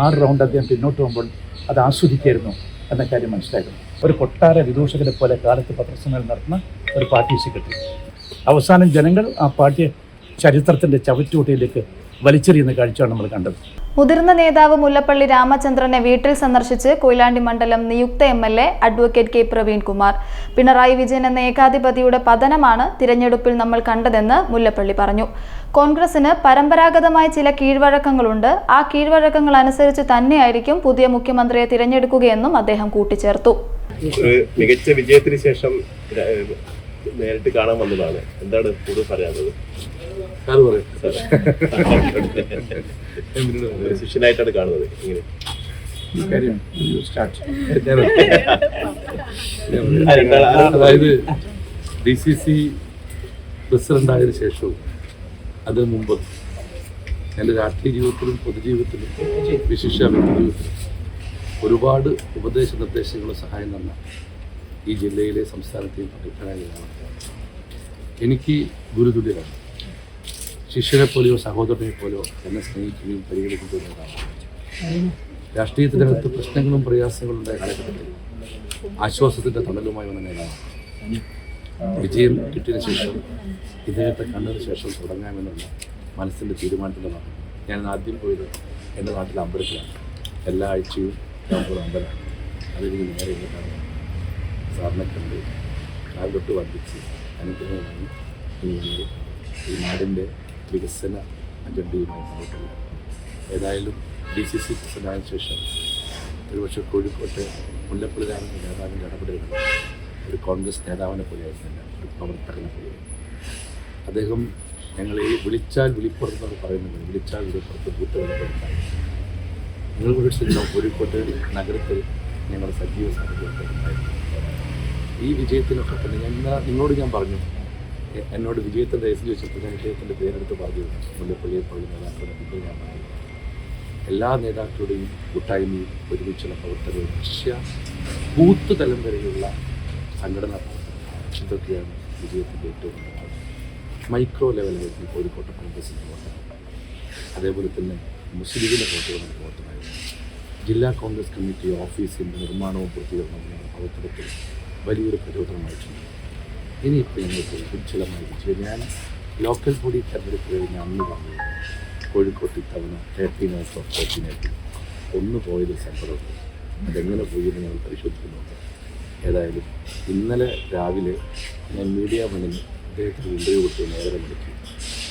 6 round അദ്ദേഹം പിന്നോട്ട് പോകുമ്പോൾ അത് ആസ്വദിക്കായിരുന്നു എന്ന കാര്യം മനസ്സിലാക്കുന്നു. ഒരു കൊട്ടാര വിദൂഷകരെ പോലെ കാലത്ത് പത്രസമ്മേളനം നടത്തുന്ന ഒരു പാർട്ടി സെക്രട്ടറി. അവസാനം ജനങ്ങൾ ആ പാർട്ടിയെ ചരിത്രത്തിൻ്റെ ചവറ്റുകുട്ടയിലേക്ക് വലിച്ചെറിയുന്ന കാഴ്ചയാണ് നമ്മൾ കണ്ടത്. മുതിർന്ന നേതാവ് മുല്ലപ്പള്ളി രാമചന്ദ്രനെ വീട്ടിൽ സന്ദർശിച്ച് കൊയിലാണ്ടി മണ്ഡലം നിയുക്ത MLA advocate K Praveen Kumar. Pinarayi Vijayan എന്ന ഏകാധിപതിയുടെ പതനമാണ് തിരഞ്ഞെടുപ്പിൽ നമ്മൾ കണ്ടതെന്ന് മുല്ലപ്പള്ളി പറഞ്ഞു. കോൺഗ്രസിന് പരമ്പരാഗതമായ ചില കീഴ്വഴക്കങ്ങളുണ്ട്. ആ കീഴ്വഴക്കങ്ങൾ അനുസരിച്ച് തന്നെയായിരിക്കും പുതിയ മുഖ്യമന്ത്രിയെ തിരഞ്ഞെടുക്കുകയെന്നും അദ്ദേഹം കൂട്ടിച്ചേർത്തു. മികച്ച വിജയത്തിന് ശേഷം നേരിട്ട് കാണാൻ വന്നതാണ്. എന്താണ് കൂടുതൽ പറയാനുള്ളത്? ശിഷ്യനായിട്ടാണ് കാണുന്നത്. അതായത് DCC പ്രസിഡന്റായതിനു ശേഷവും അതിനു മുമ്പ് എൻ്റെ രാഷ്ട്രീയ ജീവിതത്തിലും പൊതുജീവിതത്തിലും വിശിഷ്യ വ്യക്തി ജീവിതത്തിലും ഒരുപാട് ഉപദേശ നിർദ്ദേശങ്ങളും സഹായം തന്ന ഈ ജില്ലയിലെ സംസ്ഥാനത്തെയും അഭിപ്രായങ്ങളാണ്. എനിക്ക് ഗുരുതുല്യരാണ്. ശിഷ്യനെ പോലെയോ സഹോദരനെ പോലെയോ എന്നെ സ്നേഹിക്കുകയും പരിഗണിക്കുന്നതാണ്. രാഷ്ട്രീയത്തിനകത്ത് പ്രശ്നങ്ങളും പ്രയാസങ്ങളും ഉണ്ടായ കാലഘട്ടത്തിൽ ആശ്വാസത്തിൻ്റെ തണലുമായി വന്ന നേതാവ്. വിജയം കിട്ടിയതിന് ശേഷം ഇദ്ദേഹത്തെ കണ്ടതിന് ശേഷം തുടങ്ങാമെന്നുള്ള മനസ്സിൻ്റെ തീരുമാനത്തിലാണ് ഞാൻ ആദ്യം പോയത് എൻ്റെ നാട്ടിലെ അമ്പലത്തിലാണ്. എല്ലാ ആഴ്ചയും ഞാൻ പോയ അമ്പലമാണ്. അതെനിക്ക് നേരെ ഇങ്ങോട്ടാണ് സാറിനെ കണ്ട് കാലിലോട്ട് വർദ്ധിച്ച് അനുഗ്രഹമായി ഈ നാടിൻ്റെ വികസന അജണ്ടയുമായി മുന്നോട്ടുള്ള. ഏതായാലും DCC പ്രസിഡന്റായതിനു ശേഷം ഒരുപക്ഷെ കോഴിക്കോട്ടെ മുല്ലപ്പള്ളി നേതാവിൻ്റെ ഇടപെടലുകൾ ഒരു കോൺഗ്രസ് നേതാവിനെ പോലെയായിരുന്നില്ല, ഒരു പ്രവർത്തകനെ പോലെയായിരുന്നു. അദ്ദേഹം ഞങ്ങളെ വിളിച്ചാൽ വിളിപ്പുറത്തെന്ന് പറയുന്നത്, വിളിച്ചാൽ വിളിപ്പുറത്ത് കൂട്ട വിളിപ്പുറത്താണ്. നിങ്ങൾ വിളിച്ചിട്ടുണ്ടോ കോഴിക്കോട്ട് നഗരത്തിൽ ഞങ്ങളുടെ സജീവ സാന്നിധ്യമുണ്ടായിരുന്നു. ഈ വിജയത്തിനൊക്കെ തന്നെ നിങ്ങളോട് ഞാൻ പറഞ്ഞു, എന്നോട് വിജയത്തിൻ്റെ രഹസ്യം ചോദിച്ചപ്പോൾ ഞാൻ വിജയത്തിൻ്റെ പേരെടുത്ത് പറഞ്ഞു മുല്ലപ്പള്ളിയെ പോലെ നേതാക്കളുടെ മുമ്പിൽ ഞാൻ പറഞ്ഞു. എല്ലാ നേതാക്കളുടെയും കൂട്ടായ്മയും ഒരുമിച്ചുള്ള പ്രവർത്തനവും ബൂത്ത് തലം വരെയുള്ള സംഘടനാ പ്രവർത്തനം, ഇതൊക്കെയാണ് വിജയത്തിൻ്റെ ഏറ്റവും പ്രധാനം. മൈക്രോ ലെവലായിരുന്നു കോഴിക്കോട്ടെ കോൺഗ്രസിൻ്റെ പ്രവർത്തനം. അതേപോലെ തന്നെ മുസ്ലിമിൻ്റെ പ്രവർത്തനമായിരുന്നു. ജില്ലാ കോൺഗ്രസ് കമ്മിറ്റി ഓഫീസിൻ്റെ നിർമ്മാണവും പൂർത്തീകരണവും പ്രവർത്തനത്തിൽ വലിയൊരു പ്രചോദനമായിട്ടുണ്ട്. ഇനിയിപ്പോൾ ഞങ്ങൾക്ക് ഉജ്ജ്വലമായി വിജയം. ഞാൻ ലോക്കൽ ബോഡി തെരഞ്ഞെടുപ്പ് കഴിഞ്ഞ് അന്ന് പറഞ്ഞു കോഴിക്കോട്ട് ഇത്തവണ 13 out of 14 ഒന്ന് പോയത് സങ്കടമുണ്ട്. അതെങ്ങനെ പോയെന്ന് ഞങ്ങൾ പരിശോധിക്കുന്നുണ്ട്. ഏതായാലും ഇന്നലെ രാവിലെ ഞാൻ മീഡിയ മണിന് അദ്ദേഹത്തിന് ഇൻ്റർവ്യൂ കൊടുത്ത് നേരെ വിളിച്ചു.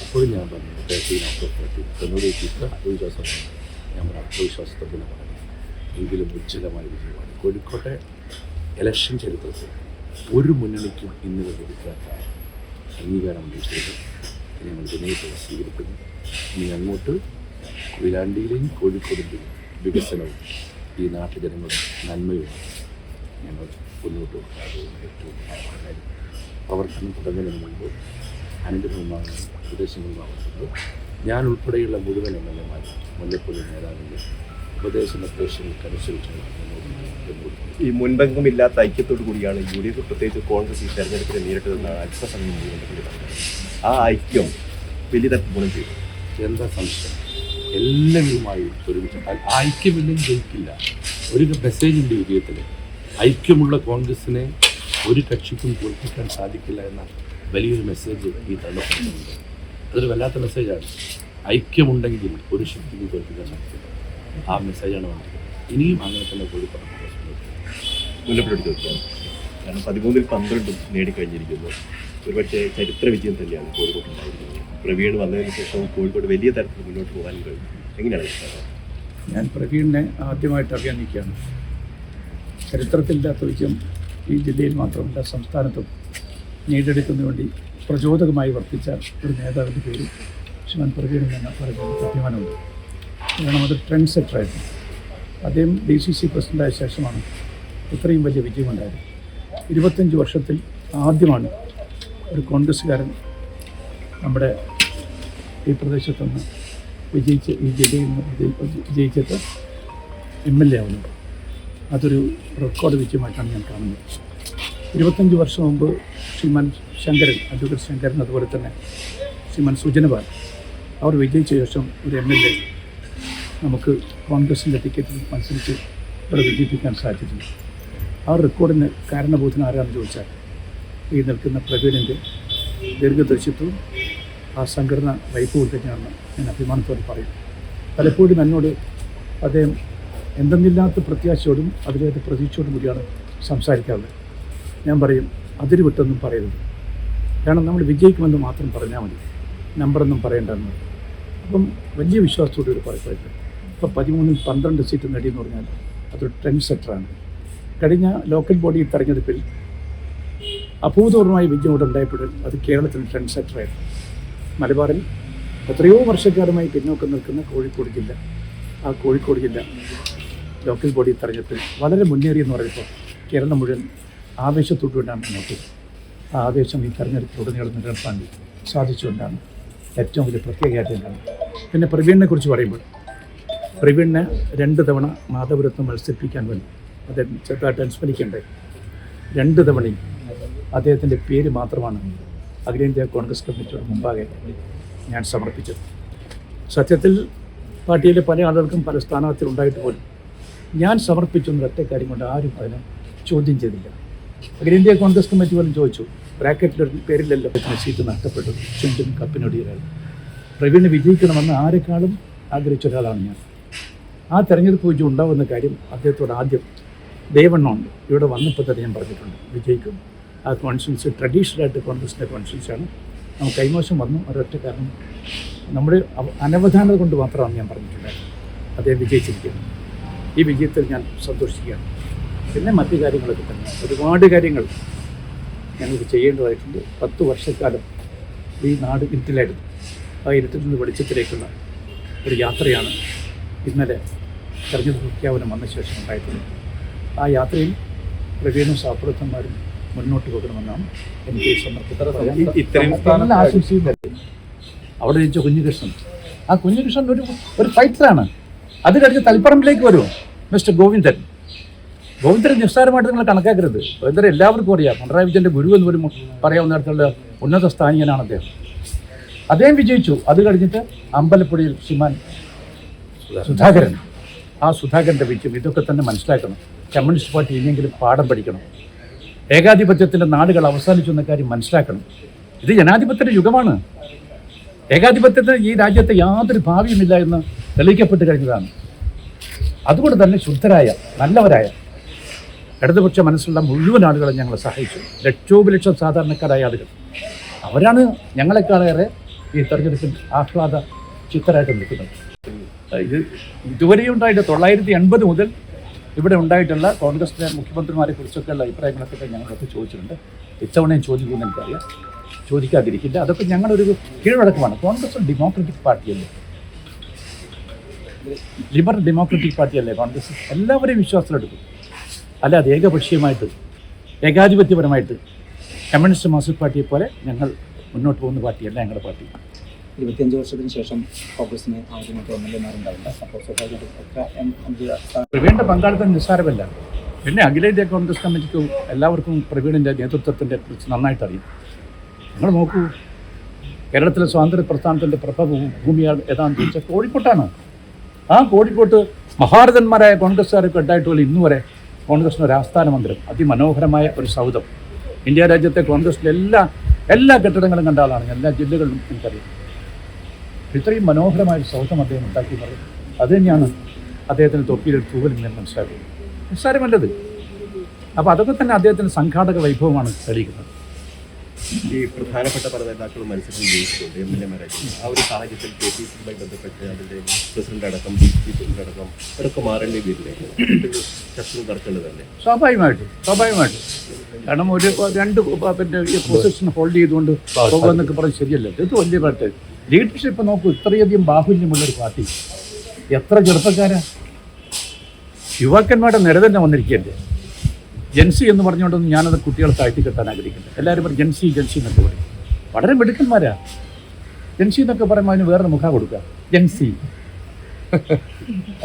അപ്പോഴും ഞാൻ പറഞ്ഞു 13 out of 14 എന്നോട് ഇത്ര ആത്മവിശ്വാസമാണ്. ഞാൻ പറഞ്ഞു ആത്മവിശ്വാസത്തോടെ പറഞ്ഞു. എങ്കിലും ഉജ്ജ്വലമായ വിജയമാണ്. കോഴിക്കോട്ടെ ഇലക്ഷൻ ചരിത്രത്തിൽ ഒരു മുന്നണിക്കും ഇന്ന് ലഭിക്കാത്ത അംഗീകാരം ലഭിച്ചത് ഞങ്ങൾ വിനയത്തോടെ സ്വീകരിക്കുന്നു. ഇനി അങ്ങോട്ട് കൊയിലാണ്ടിയിലെയും കോഴിക്കോടിൻ്റെയും വികസനവും ഈ നാട്ടുജനങ്ങളുടെ നന്മയും ഞങ്ങൾ മുന്നോട്ട് കൊണ്ടുപോകുന്ന ഏറ്റവും കാര്യം. പ്രവർത്തനം തുടങ്ങുന്നതിന് മുമ്പ് അനുഗ്രഹമാകുന്ന ഉപദേശങ്ങളുമാകുന്നത് ഞാൻ ഉൾപ്പെടെയുള്ള മുഴുവൻ MLA മുല്ലപ്പള്ളി നേതാവിൻ്റെ ഉപദേശ നിർദ്ദേശങ്ങൾക്കനുസരിച്ചാണ് ഈ മുൻപെങ്കുമില്ലാത്ത ഐക്യത്തോടു കൂടിയാണ് UDF പ്രത്യേകിച്ച് കോൺഗ്രസ് ഈ തെരഞ്ഞെടുപ്പിനെ നേരിട്ടതെന്നാണ് അല്പസമയം മുൻപ് പറഞ്ഞത്. ആ ഐക്യം വലിയ തരത്തിൽ ഗുണം ചെയ്തു. എന്താ സംശയം? എല്ലാവരുമായി ഒരുമിച്ച് ഐക്യമില്ലെങ്കിൽ ജയിക്കില്ല. ഒരു മെസ്സേജിൻ്റെ വിജയത്തിൽ ഐക്യമുള്ള കോൺഗ്രസിനെ ഒരു കക്ഷിക്കും തോൽപ്പിക്കാൻ സാധിക്കില്ല എന്ന വലിയൊരു മെസ്സേജ് ഈ തള്ളപ്പെടുന്നുണ്ട്. അതൊരു വല്ലാത്ത മെസ്സേജാണ്. ഐക്യമുണ്ടെങ്കിൽ ഒരു ശക്തിക്കും തോൽപ്പിക്കാൻ സാധിക്കില്ല. ആ മെസ്സേജാണ് വേണ്ടത്. ഇനിയും അങ്ങനെ തന്നെ കോഴിക്കോട് മുല്ലപ്പള്ളി ചോദിക്കാം. കാരണം 13-ൽ 12 നേടിക്കഴിഞ്ഞിരിക്കുന്നു. ഒരുപക്ഷെ ചരിത്ര വിജയം തന്നെയാണ് കോഴിക്കോട് ഉണ്ടായിരിക്കുന്നത്. പ്രവീൺ വന്നതിന് ശേഷം കോഴിക്കോട് വലിയ തരത്തിൽ മുന്നോട്ട് പോകാൻ കഴിയും. എങ്ങനെയാണ്? ഞാൻ പ്രവീണിനെ ആദ്യമായിട്ട് അഭിനന്ദിക്കുകയാണ്. ചരിത്രത്തിലില്ലാത്ത വിജയം ഈ ജില്ലയിൽ മാത്രമല്ല സംസ്ഥാനത്തും നേടിയെടുക്കുന്നതിന് വേണ്ടി പ്രചോദകമായി വർത്തിച്ച ഒരു നേതാവിൻ്റെ പേര് ശ്രീമാൻ പ്രവീൺ എന്ന് പറയുന്നത് അഭിമാനമുണ്ട്. കാരണം അത് ട്രെൻഡ് സെറ്ററായിരുന്നു. അദ്ദേഹം DCC പ്രസിഡൻ്റായ ശേഷമാണ് ഇത്രയും വലിയ വിജയമുണ്ടായത്. 25 വർഷത്തിൽ ആദ്യമാണ് ഒരു കോൺഗ്രസ്സുകാരൻ നമ്മുടെ ഈ പ്രദേശത്തുനിന്ന് വിജയിച്ച് ഈ ജില്ലയിൽ നിന്ന് വിജയിച്ചിട്ട് MLA ആവുന്നത്. അതൊരു റെക്കോർഡ് വിജയമായിട്ടാണ് ഞാൻ കാണുന്നത്. 25 വർഷം മുമ്പ് ശ്രീമാൻ ശങ്കരൻ, അഡ്വക്കേറ്റ് ശങ്കരൻ, അതുപോലെ തന്നെ ശ്രീമാൻ സുജനപാൽ അവർ വിജയിച്ച ശേഷം ഒരു MLA നമുക്ക് കോൺഗ്രസിൻ്റെ ടിക്കറ്റിൽ മത്സരിച്ച് ഇവിടെ വിജയിപ്പിക്കാൻ സാധിച്ചിട്ടുണ്ട്. ആ റെക്കോർഡിന് കാരണബോധന ആരാണെന്ന് ചോദിച്ചാൽ ഈ നിൽക്കുന്ന പ്രവീണിൻ്റെ ദീർഘദർശിത്വവും ആ സംഘടന വൈപ്പുകൾ തന്നെയാണെന്ന് ഞാൻ അഭിമാനത്തോടെ പറയും. പലപ്പോഴും എന്നോട് അദ്ദേഹം എന്തെന്നില്ലാത്ത പ്രത്യാശയോടും അതിലേത് പ്രതീക്ഷയോടും കൂടിയാണ് സംസാരിക്കാറുള്ളത്. ഞാൻ പറയും അതിര് വിട്ടൊന്നും പറയരുത്, കാരണം നമ്മൾ വിജയിക്കുമെന്ന് മാത്രം പറഞ്ഞാൽ മതി, നമ്പറൊന്നും പറയേണ്ടെന്ന്. അപ്പം വലിയ വിശ്വാസത്തോടെ ഒരു പറയുന്നത് ഇപ്പോൾ 13-ൽ 12 സീറ്റ് നേടിയെന്ന് പറഞ്ഞാൽ അതൊരു ട്രെൻഡ് സെറ്ററാണ്. കഴിഞ്ഞ ലോക്കൽ ബോഡി തെരഞ്ഞെടുപ്പിൽ അഭൂതപൂർവമായ വിജയം ഇവിടെ ഉണ്ടായപ്പോൾ അത് കേരളത്തിൽ ട്രെൻഡ് സെറ്ററായിരുന്നു. മലബാറിൽ എത്രയോ വർഷക്കാലമായി പിന്നോക്കം നിൽക്കുന്ന കോഴിക്കോട് ജില്ല, ആ കോഴിക്കോട് ജില്ല ലോക്കൽ ബോഡി തെരഞ്ഞെടുപ്പിൽ വളരെ മുന്നേറിയെന്ന് പറയുമ്പോൾ കേരളം മുഴുവൻ ആവേശത്തോടുകൊണ്ടാണ് നോക്കിയത്. ആ ആവേശം ഈ തെരഞ്ഞെടുപ്പിലുടനീളം നിലനിർത്താൻ സാധിച്ചുകൊണ്ടാണ് ഏറ്റവും വലിയ പ്രത്യേകതയാണ്. പിന്നെ പ്രവീണിനെ കുറിച്ച് പറയുമ്പോൾ പ്രവീണിനെ 2 തവണ മാധവരത്നം മത്സരിപ്പിക്കാൻ വേണ്ടി അദ്ദേഹം ചെറുതായിട്ട് അനുസ്മരിക്കേണ്ടത്. 2 തവണയും അദ്ദേഹത്തിൻ്റെ പേര് മാത്രമാണ് അഖിലേന്ത്യാ കോൺഗ്രസ് കമ്മിറ്റിയുടെ മുമ്പാകെ ഞാൻ സമർപ്പിച്ചത്. സത്യത്തിൽ പാർട്ടിയിലെ പല ആളുകൾക്കും പല സ്ഥാനാർത്ഥികളുണ്ടായിട്ട് പോലും ഞാൻ സമർപ്പിച്ചൊന്നും ഒറ്റ കാര്യം കൊണ്ട് ആരും അതിനെ ചോദ്യം ചെയ്തില്ല. അഖിലേന്ത്യാ കോൺഗ്രസ് കമ്മിറ്റി പോലും ചോദിച്ചു, ബ്രാക്കറ്റിലൊരു പേരിലല്ലോ സീറ്റ് നഷ്ടപ്പെട്ടു, ചുണ്ടും കപ്പിനൊടിയിലാണ്. പ്രവീണ് വിജയിക്കണമെന്ന് ആരെക്കാളും ആഗ്രഹിച്ച ഒരാളാണ് ഞാൻ. ആ തെരഞ്ഞെടുപ്പ് വിജയം ഉണ്ടാവുന്ന കാര്യം അദ്ദേഹത്തോട് ആദ്യം ദയവണ്ണമുണ്ട് ഇവിടെ വന്നപ്പോൾ തന്നെ ഞാൻ പറഞ്ഞിട്ടുണ്ട്, വിജയിക്കും. ആ കോൺസ്റ്റിറ്റ്യൻസി ട്രഡീഷണലായിട്ട് കോൺഗ്രസിൻ്റെ കോൺസ്റ്റിറ്റ്യൻസിയാണ്. നമുക്ക് കൈമോശം വന്നു, ഒരൊറ്റ കാരണം നമ്മുടെ അനവധാനത കൊണ്ട് മാത്രമാണ് ഞാൻ പറഞ്ഞിട്ടുണ്ടായിരുന്നത്. അദ്ദേഹം വിജയിച്ചിരിക്കുന്നു. ഈ വിജയത്തിൽ ഞാൻ സന്തോഷിക്കുകയാണ്. പിന്നെ മറ്റു കാര്യങ്ങളൊക്കെ തന്നെ ഒരുപാട് കാര്യങ്ങൾ ഞങ്ങൾക്ക് ചെയ്യേണ്ടതായിട്ടുണ്ട്. 10 വർഷക്കാലം ഈ നാട് ഇരുട്ടിലായിരുന്നു. ആ ഇരുട്ടിൽ നിന്ന് വെളിച്ചത്തിലേക്കുള്ള ഒരു യാത്രയാണ് ഇന്നലെ തെരഞ്ഞെടുപ്പ് പ്രഖ്യാപനം വന്ന ശേഷം ഉണ്ടായിട്ടുള്ളത്. ആ യാത്രയിൽ പ്രവീണും സഹപ്രവർത്തകന്മാരും മുന്നോട്ട് പോകണമെന്നാണ് എനിക്ക് ഈ സന്ദർഭത്തിൽ ആശംസിക്കുന്നത്. അവിടെ ജയിച്ച കുഞ്ഞികൃഷ്ണൻ, ആ കുഞ്ഞികൃഷ്ണൻ ഒരു ഫൈറ്ററാണ്. അത് കഴിഞ്ഞ് തളിപ്പറമ്പിലേക്ക് വരുമോ മിസ്റ്റർ ഗോവിന്ദൻ നിസ്സാരമായിട്ട് നിങ്ങൾ കണക്കാക്കരുത്. ഗോവിന്ദൻ എല്ലാവർക്കും അറിയാം, പിണറായി വിജയൻ്റെ ഗുരു എന്ന് പോലും പറയാവുന്ന തരത്തിലുള്ള ഉന്നത സ്ഥാനീയനാണ് അദ്ദേഹം വിജയിച്ചു. അത് കഴിഞ്ഞിട്ട് അമ്പലപ്പുഴയിൽ ശ്രീമാൻ സുധാകരൻ, ആ സുധാകരൻ്റെ വിജയം ഇതൊക്കെ തന്നെ മനസ്സിലാക്കണം. കമ്മ്യൂണിസ്റ്റ് പാർട്ടി ഇനിയെങ്കിലും പാഠം പഠിക്കണം. ഏകാധിപത്യത്തിൻ്റെ നാടുകൾ അവസാനിച്ചു എന്ന കാര്യം മനസ്സിലാക്കണം. ഇത് ജനാധിപത്യത്തിൻ്റെ യുഗമാണ്. ഏകാധിപത്യത്തിന് ഈ രാജ്യത്തെ യാതൊരു ഭാവിയുമില്ല എന്ന് തെളിയിക്കപ്പെട്ട് കഴിഞ്ഞതാണ്. അതുകൊണ്ട് തന്നെ ശുദ്ധരായ നല്ലവരായ ഇടതുപക്ഷ മനസ്സുള്ള മുഴുവൻ ആളുകളെ ഞങ്ങൾ സഹായിച്ചു. ലക്ഷോപലക്ഷം സാധാരണക്കാരായ ആളുകൾ, അവരാണ് ഞങ്ങളെക്കാളേറെ ഈ തെരഞ്ഞെടുപ്പിൽ ആഹ്ലാദ ചിത്തരായിട്ട് നിൽക്കുന്നത്. ഇതുവരെയും ഉണ്ടായിട്ട് 980 മുതൽ ഇവിടെ ഉണ്ടായിട്ടുള്ള കോൺഗ്രസിലെ മുഖ്യമന്ത്രിമാരെ കുറിച്ചൊക്കെയുള്ള അഭിപ്രായങ്ങളൊക്കെ ഞങ്ങളൊക്കെ ചോദിച്ചിട്ടുണ്ട്. ഇത്തവണയും ചോദിക്കുമെന്ന് എനിക്കറിയാം, ചോദിക്കാതിരിക്കില്ല. അതൊക്കെ ഞങ്ങളൊരു കീഴ്വഴക്കമാണ്. കോൺഗ്രസ് ഡെമോക്രാറ്റിക് പാർട്ടിയല്ലേ, ലിബറൽ ഡെമോക്രാറ്റിക് പാർട്ടിയല്ലേ കോൺഗ്രസ്. എല്ലാവരെയും വിശ്വാസത്തിലെടുക്കും. അല്ലാതെ ഏകപക്ഷീയമായിട്ട് ഏകാധിപത്യപരമായിട്ട് കമ്മ്യൂണിസ്റ്റ് മാർക്സിസ്റ്റ് പാർട്ടിയെ പോലെ ഞങ്ങൾ മുന്നോട്ട് പോകുന്ന പാർട്ടിയല്ല ഞങ്ങളുടെ പാർട്ടി. 25 വർഷത്തിന് ശേഷം കോൺഗ്രസിന് ആദ്യമായിട്ട് എംഎൽഎമാരുണ്ടാവില്ല. അപ്പോൾ സ്വാഭാവികമായിട്ടും പ്രവീണിൻ്റെ പങ്കാളിത്തം നിസ്സാരമല്ല. പിന്നെ അഖിലേന്ത്യാ കോൺഗ്രസ് കമ്മിറ്റിക്കും എല്ലാവർക്കും പ്രവീണിൻ്റെ നേതൃത്വത്തിൻ്റെ കുറിച്ച് നന്നായിട്ട് അറിയും. നിങ്ങൾ നോക്കൂ, കേരളത്തിലെ സ്വാതന്ത്ര്യ പ്രസ്ഥാനത്തിൻ്റെ ഭൂമിയാണ് ഏതാണെന്ന് ചോദിച്ചാൽ കോഴിക്കോട്ടാണ്. ആ കോഴിക്കോട്ട് മഹാരഥന്മാരായ കോൺഗ്രസ്സുകാരൊക്കെ ഉണ്ടായിട്ട് പോലും ഇന്നുവരെ കോൺഗ്രസിന് ഒരു ആസ്ഥാന മന്ദിരം, അതിമനോഹരമായ ഒരു സൗധം. ഇന്ത്യ രാജ്യത്തെ കോൺഗ്രസിലെ എല്ലാ കെട്ടിടങ്ങളും കണ്ട ആളാണ്. എല്ലാ ജില്ലകളിലും എനിക്കറിയാം. ഇത്രയും മനോഹരമായ ഒരു സൗധം അദ്ദേഹം ഉണ്ടാക്കി പറയും. അത് തന്നെയാണ് അദ്ദേഹത്തിന് തൊപ്പിയിലൊരു തൂവലിൽ ഞാൻ മനസ്സിലാക്കുന്നത്. നിസ്സാരമല്ലത്. അപ്പോൾ അതൊക്കെ തന്നെ അദ്ദേഹത്തിൻ്റെ സംഘാടക വൈഭവമാണ് തെളിയിക്കുന്നത്. ഈ പ്രധാനപ്പെട്ട പല നേതാക്കളും മത്സരത്തിൽ ജയിച്ചിട്ടുണ്ട്, എംഎൽഎമാരായിട്ട്. ആ ഒരു സാഹചര്യത്തിൽ KPCയുമായി ബന്ധപ്പെട്ട് അതിൻ്റെ പ്രസിഡന്റ് അടക്കം DCC പ്രസിഡന്റ് അടക്കം അതൊക്കെ മാറേണ്ടി വരില്ലേ? ചർച്ചകൾ നടക്കേണ്ടതല്ലേ? സ്വാഭാവികമായിട്ടും. കാരണം ഒരു 2 പിന്നെ ഈ പൊസിഷൻ ഹോൾഡ് ചെയ്തുകൊണ്ട് പോകുമെന്നൊക്കെ പറഞ്ഞ് ശരിയല്ല. ഇത് വലിയ പാർട്ടി ലീഡർഷിപ്പ് നോക്കൂ. ഇത്രയധികം ബാഹുല്യമുള്ളൊരു പാർട്ടി, എത്ര ചെറുപ്പക്കാരാ, യുവാക്കന്മാരുടെ നിര തന്നെ വന്നിരിക്കുകയല്ലേ. ജെൻസി എന്ന് പറഞ്ഞുകൊണ്ടൊന്നും ഞാനത് കുട്ടികളെ താഴ്ത്തി കെട്ടാൻ ആഗ്രഹിക്കുന്നത്. എല്ലാവരും പറയും ജെൻസി എന്നൊക്കെ പറയും. വളരെ മിടുക്കന്മാരാ. ജെൻസി എന്നൊക്കെ പറയുമ്പോൾ അതിന് വേറൊരു മുഖം കൊടുക്കുക. ജെൻസി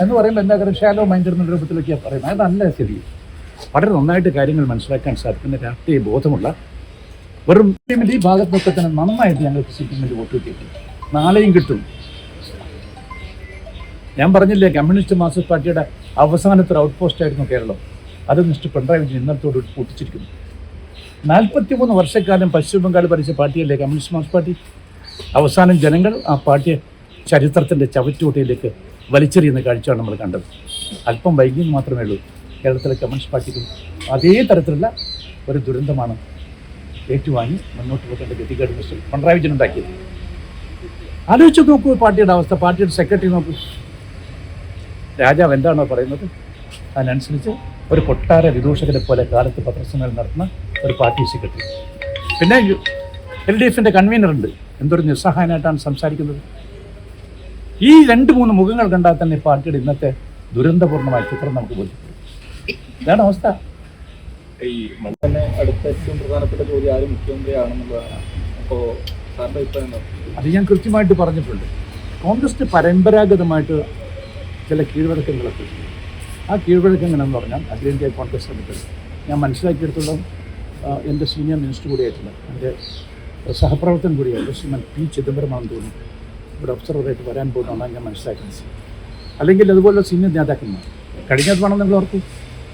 എന്ന് പറയുമ്പോൾ എന്താ കാര്യം, ഷാലോ മൈൻഡ് എന്ന രൂപത്തിലൊക്കെയാണ് പറയുന്നത്. അതല്ല ശരി. വളരെ നന്നായിട്ട് കാര്യങ്ങൾ മനസ്സിലാക്കാൻ സാധിക്കുന്ന രാഷ്ട്രീയ ബോധമുള്ള വെറും ഈ ഭാഗത്തൊക്കെ തന്നെ നന്നായിട്ട് ഞങ്ങൾക്ക് CPM വോട്ട് കിട്ടിയിട്ടുണ്ട്. നാളെയും കിട്ടും. ഞാൻ പറഞ്ഞില്ലേ, കമ്മ്യൂണിസ്റ്റ് മാർക്സിസ്റ്റ് പാർട്ടിയുടെ അവസാനത്തെ ഒരു ഔട്ട് പോസ്റ്റ് ആയിരുന്നു കേരളം. അത് മിസ്റ്റർ പിണറായി വിജയൻ ഇന്നത്തോട് പൊട്ടിച്ചിരിക്കുന്നു. 43 വർഷക്കാലം പശ്ചിമ ബംഗാൾ ഭരിച്ച പാർട്ടിയല്ലേ കമ്മ്യൂണിസ്റ്റ് മാർക്സിസ്റ്റ് പാർട്ടി. അവസാനം ജനങ്ങൾ ആ പാർട്ടിയെ ചരിത്രത്തിൻ്റെ ചവറ്റുകൊട്ടയിലേക്ക് വലിച്ചെറിയുന്ന കാഴ്ചയാണ് നമ്മൾ കണ്ടത്. അല്പം വൈകിയെന്ന് മാത്രമേ ഉള്ളൂ. കേരളത്തിലെ കമ്മ്യൂണിസ്റ്റ് പാർട്ടിക്കും അതേ തരത്തിലുള്ള ഒരു ദുരന്തമാണ് ഏറ്റുവാങ്ങി മുന്നോട്ട് പോകേണ്ട ഗതികേട് മിസ്റ്റർ പിണറായി വിജയൻ ഉണ്ടാക്കിയത്. ആലോചിച്ച് നോക്കൂ പാർട്ടിയുടെ അവസ്ഥ. പാർട്ടിയുടെ സെക്രട്ടറി നോക്കൂ, രാജാവ് എന്താണോ പറയുന്നത് അതിനനുസരിച്ച് ഒരു കൊട്ടാര വിദൂഷകരെ പോലെ കാലത്ത് പത്രസമ്മേളനം നടത്തുന്ന ഒരു പാർട്ടി സെക്രട്ടറി. പിന്നെ LDFിൻ്റെ കൺവീനറുണ്ട്, എന്തൊരു നിസ്സഹായനായിട്ടാണ് സംസാരിക്കുന്നത്. ഈ 2-3 മുഖങ്ങൾ കണ്ടാൽ തന്നെ പാർട്ടിയുടെ ഇന്നത്തെ ദുരന്തപൂർണ്ണമായ ചിത്രം നമുക്ക് ബോധ്യപ്പെടും. ഇതാണ് അവസ്ഥ. ഈ തന്നെ അടുത്ത ഏറ്റവും പ്രധാനപ്പെട്ട ചോദ്യം ആരും മുഖ്യമന്ത്രിയാണെന്നുള്ളതാണ്. അപ്പോൾ സാറിൻ്റെ അഭിപ്രായം എന്താണ്? അത് ഞാൻ കൃത്യമായിട്ട് പറഞ്ഞിട്ടുണ്ട്. കോൺഗ്രസിന് പരമ്പരാഗതമായിട്ട് ചില കീഴ്വഴക്കങ്ങളൊക്കെ. ആ കീഴ്വഴക്കങ്ങൾ എന്ന് പറഞ്ഞാൽ അഖിലേന്ത്യാ കോൺഗ്രസ് കമ്മിറ്റി ഞാൻ മനസ്സിലാക്കിയെടുത്തോളം എൻ്റെ സീനിയർ മിനിസ്റ്റർ കൂടിയായിട്ടുള്ള എൻ്റെ സഹപ്രവർത്തകൻ കൂടിയായിട്ട് ശ്രീമൻ P. ചിദംബരമാണെന്ന് തോന്നുന്നു ഇവിടെ ഒബ്സർവറായിട്ട് വരാൻ പോകുന്നതാണ് ഞാൻ മനസ്സിലാക്കുന്നത്. അല്ലെങ്കിൽ അതുപോലുള്ള സീനിയർ നേതാക്കന്മാർ കഴിഞ്ഞത് വേണം നിങ്ങൾ ഓർക്കും.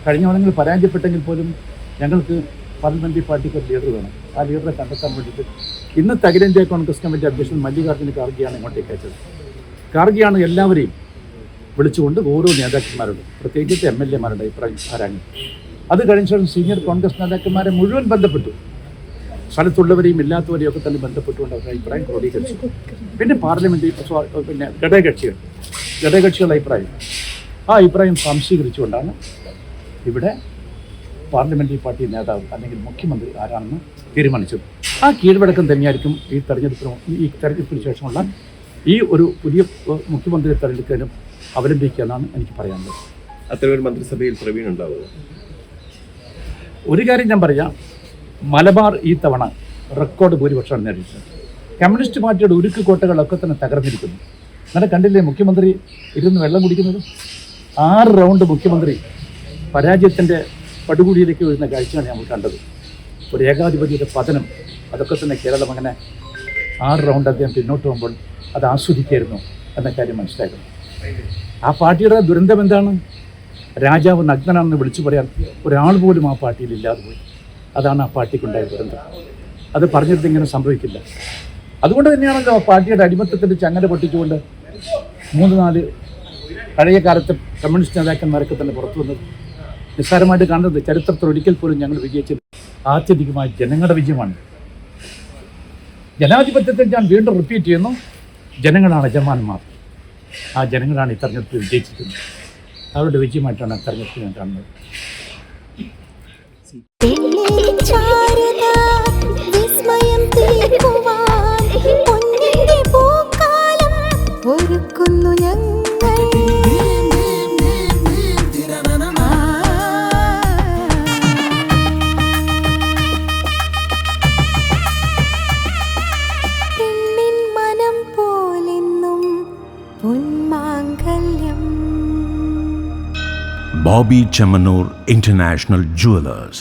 കഴിഞ്ഞ തവണങ്ങൾ പരാജയപ്പെട്ടെങ്കിൽ പോലും ഞങ്ങൾക്ക് പാർലമെൻ്ററി പാർട്ടിക്ക് ഒരു ലീഡർ വേണം. ആ ലീഡറെ കണ്ടെത്താൻ വേണ്ടിയിട്ട് ഇന്നത്തെ അഖിലേന്ത്യാ കോൺഗ്രസ് കമ്മിറ്റി അധ്യക്ഷൻ മല്ലികാർജ്ജുന ഖാർഗെയാണ് ഇങ്ങോട്ടേക്ക് അയച്ചത്. ഖാർഗെയാണ് എല്ലാവരെയും വിളിച്ചുകൊണ്ട് ഓരോ നേതാക്കന്മാരോടും പ്രത്യേകിച്ച് MLA-മാരുടെ അഭിപ്രായം ആരാഞ്ഞു. അത് കഴിഞ്ഞ ശേഷം സീനിയർ കോൺഗ്രസ് നേതാക്കന്മാരെ മുഴുവൻ ബന്ധപ്പെട്ടു. സ്ഥലത്തുള്ളവരെയും ഇല്ലാത്തവരെയും ഒക്കെ തന്നെ ബന്ധപ്പെട്ടുകൊണ്ട് അവരുടെ അഭിപ്രായം ക്രോഡീകരിച്ചു. പിന്നെ പാർലമെൻ്ററി പിന്നെ ഘടകകക്ഷികളുടെ അഭിപ്രായം, ആ അഭിപ്രായം സംശീകരിച്ചുകൊണ്ടാണ് ഇവിടെ പാർലമെൻ്ററി പാർട്ടി നേതാവ് അല്ലെങ്കിൽ മുഖ്യമന്ത്രി ആരാണെന്ന് തീരുമാനിച്ചത്. ആ കീഴ്വഴക്കം തന്നെയായിരിക്കും ഈ തെരഞ്ഞെടുപ്പിന് ശേഷമുള്ള ഈ ഒരു പുതിയ മുഖ്യമന്ത്രിയെ തെരഞ്ഞെടുക്കാനും അവലംബിക്കാനാണ് എനിക്ക് പറയാനുള്ളത്. അത്തരമൊരു മന്ത്രിസഭയിൽ പ്രവീൺ ഉണ്ടാവുക. ഒരു കാര്യം ഞാൻ പറയാം, മലബാർ ഈ തവണ റെക്കോർഡ് ഭൂരിപക്ഷമാണ് നേടിയത്. കമ്മ്യൂണിസ്റ്റ് പാർട്ടിയുടെ ഉരുക്ക് കോട്ടകളൊക്കെ തന്നെ തകർന്നിരിക്കുന്നു. അങ്ങനെ കണ്ടില്ലേ മുഖ്യമന്ത്രി ഇരുന്ന് വെള്ളം കുടിക്കുന്നത്? 6 റൗണ്ട് മുഖ്യമന്ത്രി പരാജയത്തിൻ്റെ പടുകൂടിയിലേക്ക് വരുന്ന കാഴ്ചയാണ് നമ്മൾ കണ്ടത്. ഒരു ഏകാധിപതിയുടെ പതനം, അതൊക്കെ തന്നെ കേരളം അങ്ങനെ 6 റൗണ്ട് അദ്ദേഹം പിന്നോട്ട് പോകുമ്പോൾ അത് ആസ്വദിക്കായിരുന്നു എന്ന കാര്യം മനസ്സിലാക്കണം. ആ പാർട്ടിയുടെ ദുരന്തം എന്താണ്? രാജാവ് നഗ്നനാണെന്ന് വിളിച്ചു പറയാൻ ഒരാൾ പോലും ആ പാർട്ടിയിൽ ഇല്ലാതെ പോയി. അതാണ് ആ പാർട്ടിക്കുണ്ടായ ദുരന്തം. അത് പറഞ്ഞിട്ട് ഇങ്ങനെ സംഭവിക്കില്ല. അതുകൊണ്ട് തന്നെയാണല്ലോ ആ പാർട്ടിയുടെ അടിമത്തത്തിൻ്റെ ചങ്ങല പൊട്ടിച്ചുകൊണ്ട് 3-4 പഴയ കാലത്തെ കമ്മ്യൂണിസ്റ്റ് നേതാക്കന്മാരൊക്കെ തന്നെ പുറത്തു വന്നത്. നിസ്സാരമായിട്ട് കാണുന്നത് ചരിത്രത്തിൽ ഒരിക്കൽ പോലും ഞങ്ങൾ വിജയിച്ചത് ആത്യന്തികമായ ജനങ്ങളുടെ വിജയമാണ്. ജനാധിപത്യത്തിൽ ഞാൻ വീണ്ടും റിപ്പീറ്റ് ചെയ്യുന്നു, ജനങ്ങളാണ് യജമാന്മാർ. ആ ജനങ്ങളാണ് ഈ തെരഞ്ഞെടുപ്പിൽ വിജയിച്ചിരിക്കുന്നത്. അവരുടെ വിജയമായിട്ടാണ് തെരഞ്ഞെടുപ്പ് ഞാൻ കാണുന്നത്. Bobby Chamanur International Jewelers.